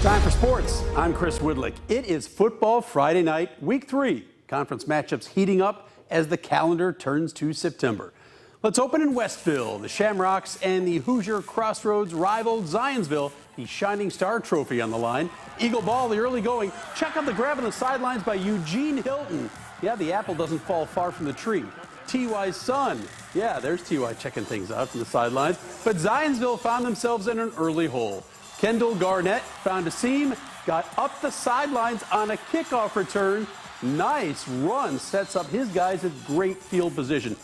Time for sports. I'm Chris Woodlick. It is Football Friday night, week 3. Conference matchups heating up as the calendar turns to September. Let's open in Westville. The Shamrocks and the Hoosier Crossroads rival Zionsville. The Shining Star Trophy on the line. Eagle ball, the early going. Check out the grab on the sidelines by Eugene Hilton. Yeah, the apple doesn't fall far from the tree. T.Y.'s son. Yeah, there's T.Y. checking things out from the sidelines. But Zionsville found themselves in an early hole. Kendall Garnett found a seam, got up the sidelines on a kickoff return. Nice run, sets up his guys at great field position.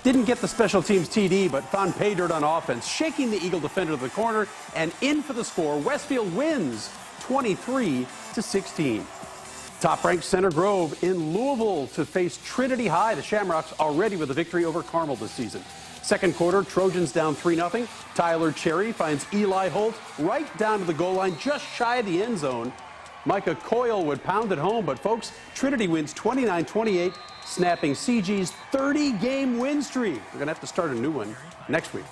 Didn't get the special teams TD, but found pay dirt on offense, shaking the Eagle defender to the corner, and in for the score. Westfield wins 23-16. Top-ranked Center Grove in Louisville to face Trinity High. The Shamrocks already with a victory over Carmel this season. Second quarter, Trojans down 3-0. Tyler Cherry finds Eli Holt right down to the goal line, just shy of the end zone. Micah Coyle would pound it home, but folks, Trinity wins 29-28, snapping CG's 30-game win streak. We're going to have to start a new one next week.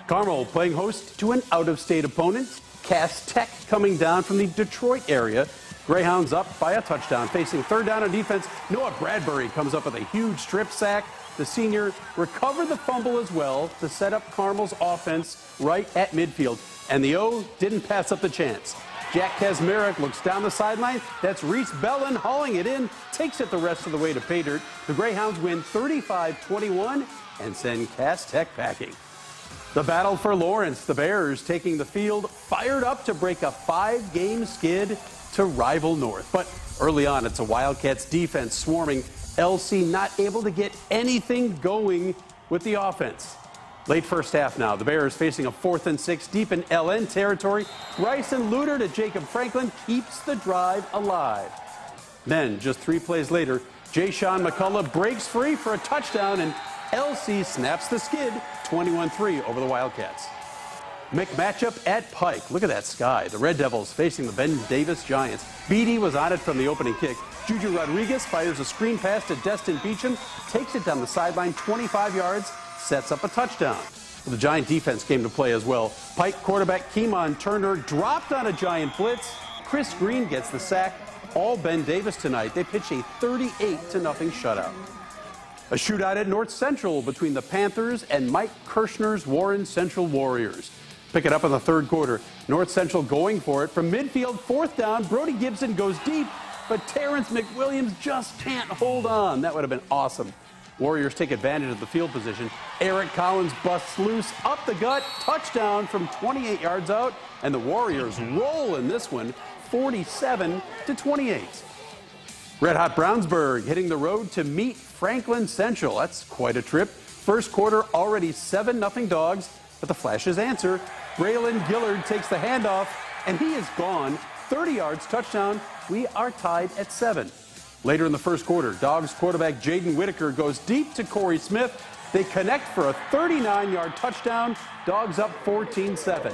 Carmel playing host to an out-of-state opponent. Cass Tech coming down from the Detroit area. Greyhounds up by a touchdown. Facing third down on defense, Noah Bradbury comes up with a huge strip sack. The senior recovered the fumble as well to set up Carmel's offense right at midfield. And the O didn't pass up the chance. Jack Kazmarek looks down the sideline. That's Reese Bellin hauling it in, takes it the rest of the way to pay dirt. The Greyhounds win 35-21 and send Cass Tech packing. The battle for Lawrence, the Bears taking the field, fired up to break a 5-game skid to rival North. But early on, it's a Wildcats defense swarming. LC not able to get anything going with the offense. Late first half now. The Bears facing a 4th and 6 deep in LN territory. Bryson Luter to Jacob Franklin keeps the drive alive. Then, just 3 plays later, Jay-Sean McCullough breaks free for a touchdown, and LC snaps the skid 21-3 over the Wildcats. Matchup at Pike. Look at that sky. The Red Devils facing the Ben Davis Giants. Beatty was on it from the opening kick. Juju Rodriguez fires a screen pass to Destin Beecham, takes it down the sideline 25 yards, sets up a touchdown. The Giant defense came to play as well. Pike quarterback Keemon Turner dropped on a Giant blitz. Chris Green gets the sack. All Ben Davis tonight. They pitch a 38-0 shutout. A shootout at North Central between the Panthers and Mike Kirshner's Warren Central Warriors. Pick it up in the third quarter. North Central going for it. From midfield, 4th down, Brody Gibson goes deep, but Terrence McWilliams just can't hold on. That would have been awesome. Warriors take advantage of the field position. Eric Collins busts loose, up the gut, touchdown from 28 yards out, and the Warriors roll in this one, 47-28. Red Hot Brownsburg hitting the road to meet Franklin Central. That's quite a trip. First quarter already 7-0 Dogs, but the Flashes answer. Braylon Gillard takes the handoff, and he is gone. 30 yards, touchdown. We are tied at 7. Later in the first quarter, Dogs quarterback Jaden Whitaker goes deep to Corey Smith. They connect for a 39-yard touchdown. Dogs up 14-7.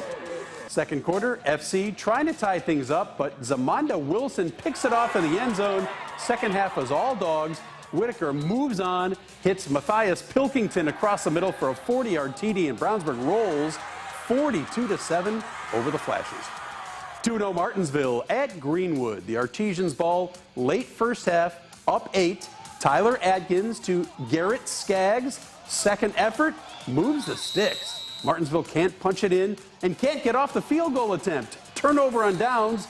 Second quarter, FC trying to tie things up, but Zamonda Wilson picks it off in the end zone. Second half was all Dogs. Whitaker moves on, hits Matthias Pilkington across the middle for a 40-yard TD, and Brownsburg rolls 42-7 over the Flashes. 2-0 Martinsville at Greenwood. The Artesians ball late first half, up 8. Tyler Adkins to Garrett Skaggs. Second effort, moves the sticks. Martinsville can't punch it in and can't get off the field goal attempt. Turnover on downs,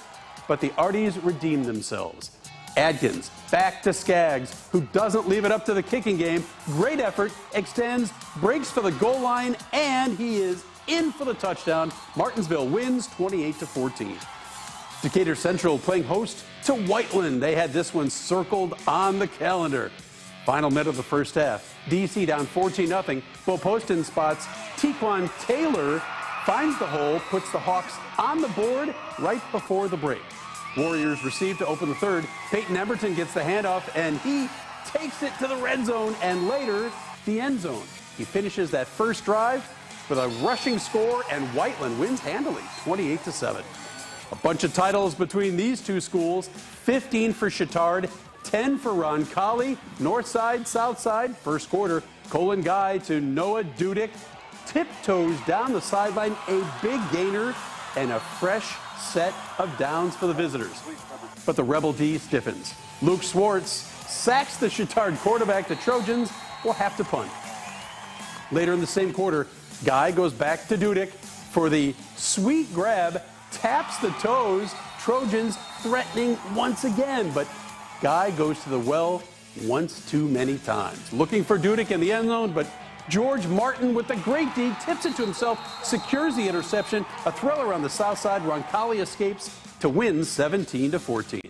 but the Arties redeem themselves. Adkins back to Skaggs, who doesn't leave it up to the kicking game. Great effort, extends, breaks for the goal line, and he is in for the touchdown. Martinsville wins 28-14. Decatur Central playing host to Whiteland. They had this one circled on the calendar. Final minute of the first half. DC down 14-0. Bo Poston spots Tequan Taylor, finds the hole, puts the Hawks on the board right before the break. Warriors receive to open the third. Peyton Emberton gets the handoff, and he takes it to the red zone and later the end zone. He finishes that first drive with a rushing score, and Whiteland wins handily, 28-7. A bunch of titles between these two schools, 15 for Chittard, 10 for Roncalli. North side, south side, first quarter, Colin Guy to Noah Dudick. Tiptoes down the sideline, a big gainer, and a fresh set of downs for the visitors. But the Rebel D stiffens. Luke Swartz sacks the Chatard quarterback. The Trojans will have to punt. Later in the same quarter, Guy goes back to Dudek for the sweet grab, taps the toes. Trojans threatening once again, but Guy goes to the well once too many times. Looking for Dudek in the end zone, but George Martin with the great D tips it to himself, secures the interception. A thriller on the south side. Roncalli escapes to win 17-14.